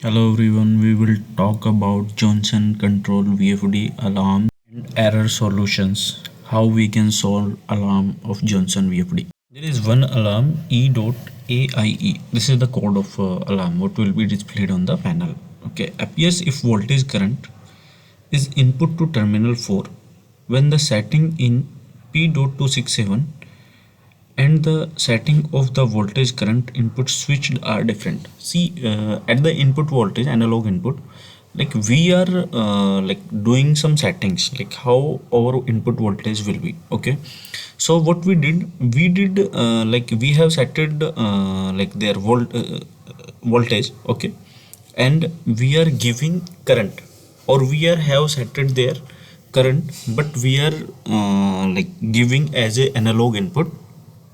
Hello everyone, we will talk about Johnson Control VFD alarm and error solutions. How we can solve alarm of Johnson VFD. There is one alarm E.AIE. This is the code of alarm. What will be displayed on the panel? Okay, appears if voltage current is input to terminal 4 when the setting in P.267 and the setting of the voltage current input switched are different. See, at the input voltage analog input, like we are doing some settings like how our input voltage will be. Okay, so what we did like we have setted like their voltage. Okay, and we are giving current, or we are have setted their current, but we are like giving as a analog input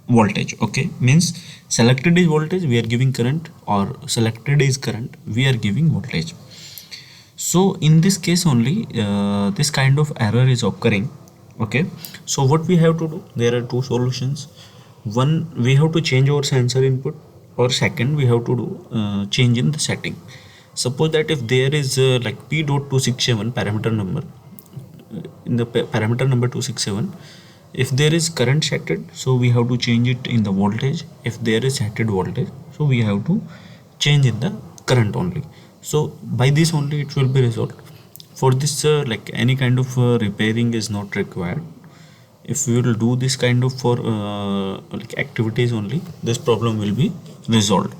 voltage. Okay, means selected is voltage, we are giving current, or selected is current, we are giving voltage. So in this case only this kind of error is occurring. Okay, so what we have to do, there are two solutions. One, we have to change our sensor input, or second, we have to do change in the setting. Suppose that if there is like P.267 parameter number, in the parameter number 267, if there is current setted, so we have to change it in the voltage. If there is setted voltage, so we have to change in the current only. So by this only it will be resolved. For this like any kind of repairing is not required. If we will do this kind of for like activities only, this problem will be resolved.